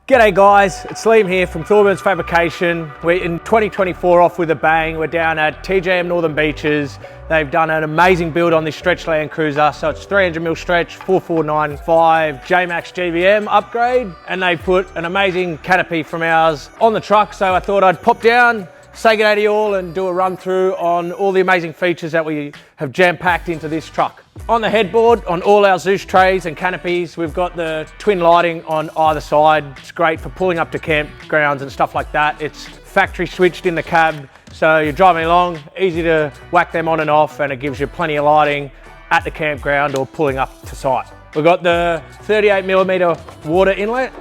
G'day guys, it's Liam here from Thorburns Fabrication. We're in 2024 off with a bang. We're down at TJM Northern Beaches. They've done an amazing build on this stretch Landcruiser. So it's 300mm stretch, 4495 J-Max GVM upgrade. And they put an amazing canopy from ours on the truck. So I thought I'd pop down, say g'day to you all and do a run through on all the amazing features that we have jam-packed into this truck. On the headboard, on all our Zeus trays and canopies, we've got the twin lighting on either side. It's great for pulling up to campgrounds and stuff like that. It's factory switched in the cab, so you're driving along, easy to whack them on and off, and it gives you plenty of lighting at the campground or pulling up to site. We've got the 38mm water inlet.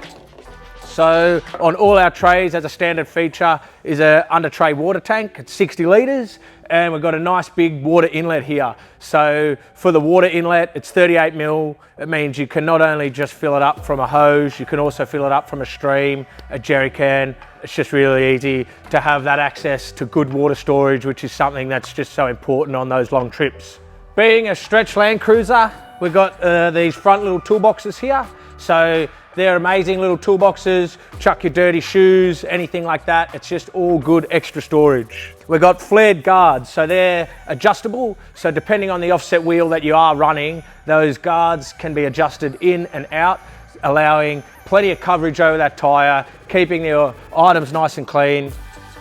So on all our trays, as a standard feature, is a under tray water tank. It's 60 litres, and we've got a nice big water inlet here. So for the water inlet, it's 38mm. It means you can not only just fill it up from a hose, you can also fill it up from a stream, a jerry can. It's just really easy to have that access to good water storage, which is something that's just so important on those long trips. Being a stretch Landcruiser, we've got these front little toolboxes here. So they're amazing little toolboxes, chuck your dirty shoes, anything like that. It's just all good extra storage. We've got flared guards, so they're adjustable. So depending on the offset wheel that you are running, those guards can be adjusted in and out, allowing plenty of coverage over that tyre, keeping your items nice and clean.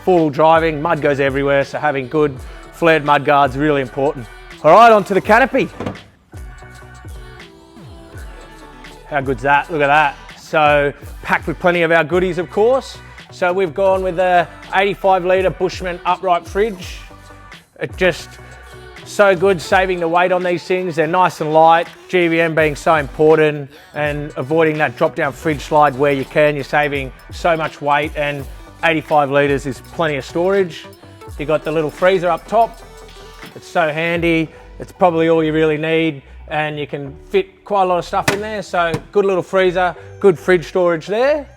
Four-wheel driving, mud goes everywhere, so having good flared mud guards is really important. All right, onto the canopy. How good's that? Look at that. So packed with plenty of our goodies, of course. So we've gone with a 85 litre Bushman upright fridge. It's just so good saving the weight on these things. They're nice and light, GVM being so important, and avoiding that drop down fridge slide where you can. You're saving so much weight, and 85 litres is plenty of storage. You got the little freezer up top. It's so handy. It's probably all you really need, and you can fit quite a lot of stuff in there. So good little freezer, good fridge storage there.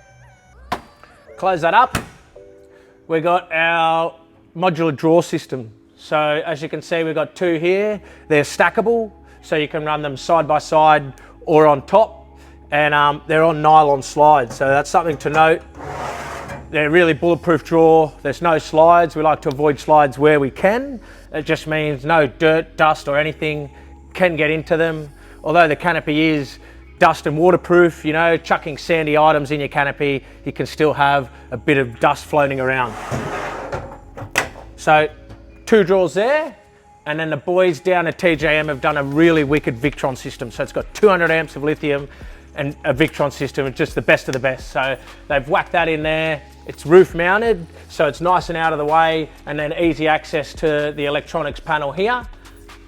Close that up. We got our modular drawer system. So as you can see, we've got two here. They're stackable, so you can run them side by side or on top, and they're on nylon slides. So that's something to note. They're really bulletproof drawer. There's no slides. We like to avoid slides where we can. It just means no dirt, dust or anything can get into them. Although the canopy is dust and waterproof, you know, chucking sandy items in your canopy, you can still have a bit of dust floating around. So two drawers there, and then the boys down at TJM have done a really wicked Victron system. So it's got 200 amps of lithium and a Victron system. It's just the best of the best. So they've whacked that in there. It's roof mounted, so it's nice and out of the way, and then easy access to the electronics panel here.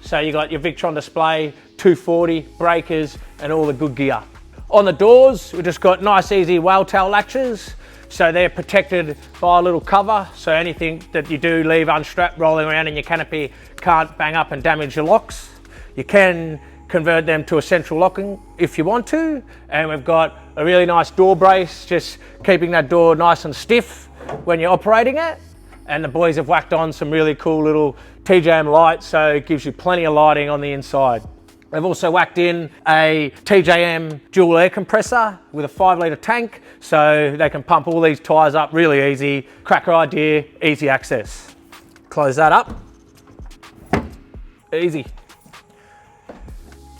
So you got your Victron display, 240, breakers, and all the good gear. On the doors, we've just got nice easy whale tail latches. So they're protected by a little cover, so anything that you do leave unstrapped rolling around in your canopy can't bang up and damage your locks. You can convert them to a central locking if you want to, and we've got a really nice door brace, just keeping that door nice and stiff when you're operating it. And the boys have whacked on some really cool little TJM lights, so it gives you plenty of lighting on the inside. They've also whacked in a TJM dual air compressor with a 5 litre tank, so they can pump all these tyres up really easy. Cracker idea, easy access. Close that up. Easy.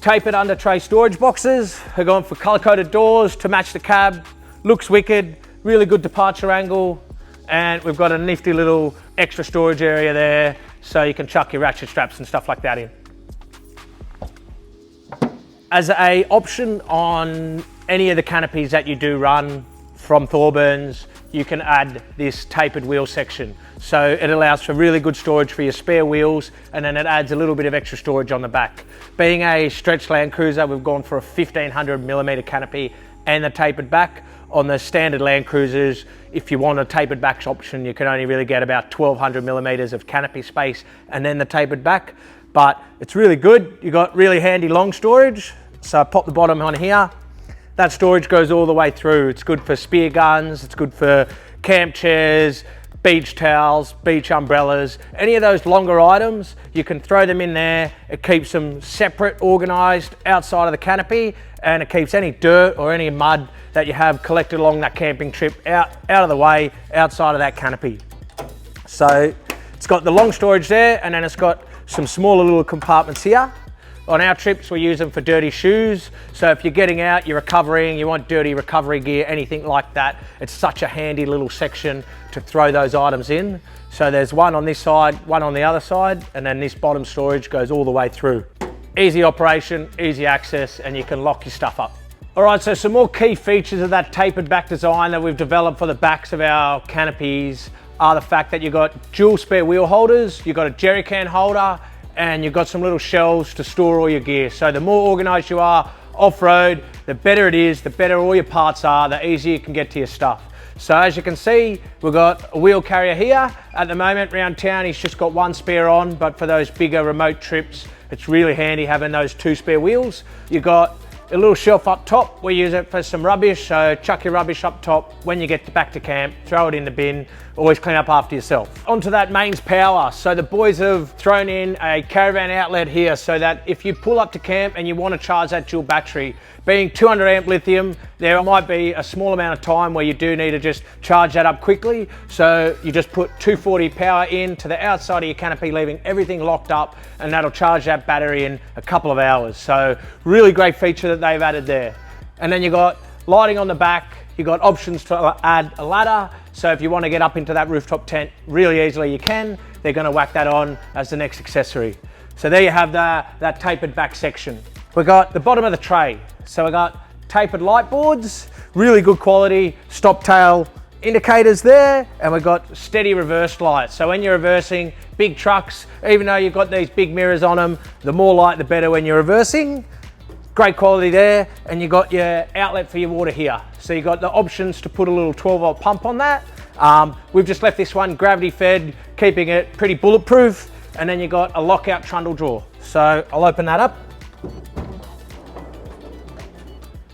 Tapered under tray storage boxes. They're going for colour coded doors to match the cab. Looks wicked, really good departure angle. And we've got a nifty little extra storage area there, so you can chuck your ratchet straps and stuff like that in. As a option on any of the canopies that you do run from Thorburns, you can add this tapered wheel section. So it allows for really good storage for your spare wheels, and then it adds a little bit of extra storage on the back. Being a stretch Landcruiser, we've gone for a 1500mm canopy and the tapered back. On the standard Landcruisers, if you want a tapered back option, you can only really get about 1200mm of canopy space and then the tapered back. But it's really good. You've got really handy long storage. So pop the bottom on here. That storage goes all the way through. It's good for spear guns, it's good for camp chairs, beach towels, beach umbrellas, any of those longer items, you can throw them in there. It keeps them separate, organized outside of the canopy, and it keeps any dirt or any mud that you have collected along that camping trip out of the way, outside of that canopy. So it's got the long storage there, and then it's got some smaller little compartments here. On our trips, we use them for dirty shoes. So if you're getting out, you're recovering, you want dirty recovery gear, anything like that, it's such a handy little section to throw those items in. So there's one on this side, one on the other side, and then this bottom storage goes all the way through. Easy operation, easy access, and you can lock your stuff up. All right, so some more key features of that tapered back design that we've developed for the backs of our canopies are the fact that you've got dual spare wheel holders, you've got a jerry can holder, and you've got some little shelves to store all your gear. So the more organized you are off-road, the better it is, the better all your parts are, the easier you can get to your stuff. So as you can see, we've got a wheel carrier here. At the moment, around town, he's just got one spare on, but for those bigger remote trips, it's really handy having those 2 spare wheels. You've got a little shelf up top. We use it for some rubbish, so chuck your rubbish up top. When you get back to camp, throw it in the bin. Always clean up after yourself. Onto that mains power. So the boys have thrown in a caravan outlet here so that if you pull up to camp and you want to charge that dual battery, being 200 amp lithium, there might be a small amount of time where you do need to just charge that up quickly. So you just put 240 power in to the outside of your canopy, leaving everything locked up, and that'll charge that battery in a couple of hours. So really great feature that they've added there. And then you got lighting on the back. You've got options to add a ladder. So if you want to get up into that rooftop tent really easily, you can. They're going to whack that on as the next accessory. So there you have that tapered back section. We got the bottom of the tray. So we got tapered light boards, really good quality, stop tail indicators there, and we've got Stedi reverse lights. So when you're reversing big trucks, even though you've got these big mirrors on them, the more light the better when you're reversing. Great quality there, and you've got your outlet for your water here. So you've got the options to put a little 12-volt pump on that. We've just left this one gravity fed, keeping it pretty bulletproof, and then you've got a lockout trundle drawer. So I'll open that up.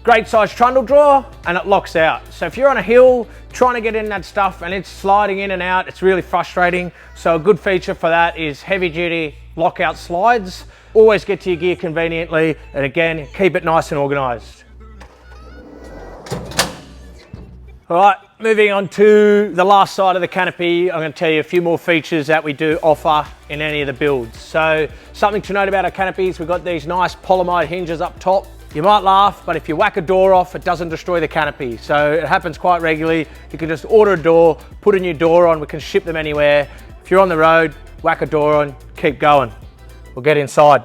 Great size trundle drawer, and it locks out. So if you're on a hill trying to get in that stuff and it's sliding in and out, it's really frustrating. So a good feature for that is heavy duty lockout slides. Always get to your gear conveniently, and again, keep it nice and organized. All right, moving on to the last side of the canopy, I'm going to tell you a few more features that we do offer in any of the builds. So something to note about our canopies, we've got these nice polyamide hinges up top. You might laugh, but if you whack a door off, it doesn't destroy the canopy. So it happens quite regularly. You can just order a door, put a new door on, we can ship them anywhere. If you're on the road, whack a door on, keep going. We'll get inside.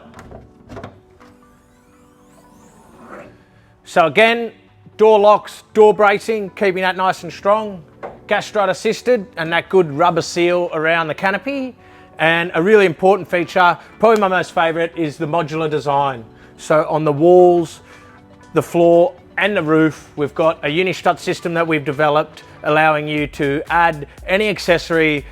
So again, door locks, door bracing, keeping that nice and strong. Gas strut assisted, and that good rubber seal around the canopy. And a really important feature, probably my most favorite, is the modular design. So on the walls, the floor and the roof, we've got a uni-strut system that we've developed, allowing you to add any accessory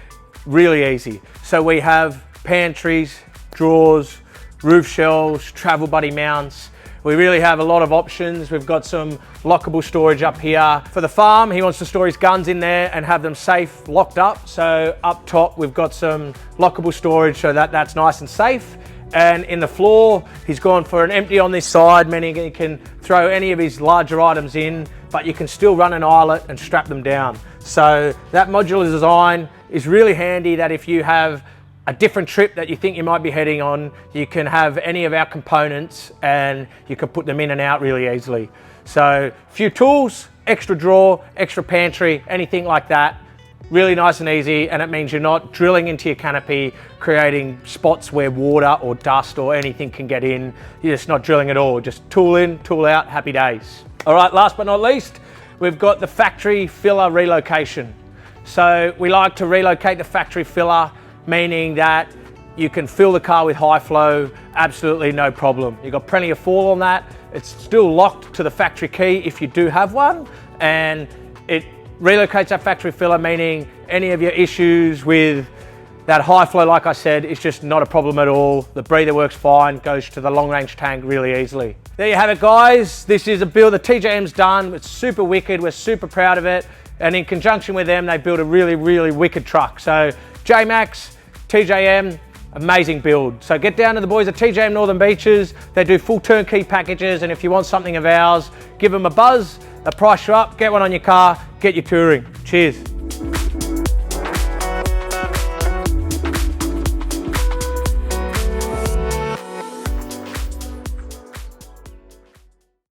really easy. So we have pantries, drawers, roof shelves, travel buddy mounts. We really have a lot of options. We've got some lockable storage up here. For the farm, he wants to store his guns in there and have them safe, locked up. So up top, we've got some lockable storage so that that's nice and safe. And in the floor, he's gone for an empty on this side, meaning he can throw any of his larger items in, but you can still run an eyelet and strap them down. So that modular design is really handy, that if you have a different trip that you think you might be heading on, you can have any of our components and you can put them in and out really easily. So a few tools, extra drawer, extra pantry, anything like that. Really nice and easy, and it means you're not drilling into your canopy, creating spots where water or dust or anything can get in. You're just not drilling at all. Just tool in, tool out, happy days. All right, last but not least, we've got the factory filler relocation. So we like to relocate the factory filler, meaning that you can fill the car with high flow, absolutely no problem. You've got plenty of fall on that. It's still locked to the factory key if you do have one, and it relocates that factory filler, meaning any of your issues with that high flow, like I said, is just not a problem at all. The breather works fine, goes to the long range tank really easily. There you have it, guys. This is a build the TJM's done. It's super wicked. We're super proud of it. and in conjunction with them, they build a really, really wicked truck. So J-Max, TJM, amazing build. So get down to the boys at TJM Northern Beaches. They do full turnkey packages, and if you want something of ours, give them a buzz, they'll price you up, get one on your car, get you touring. Cheers.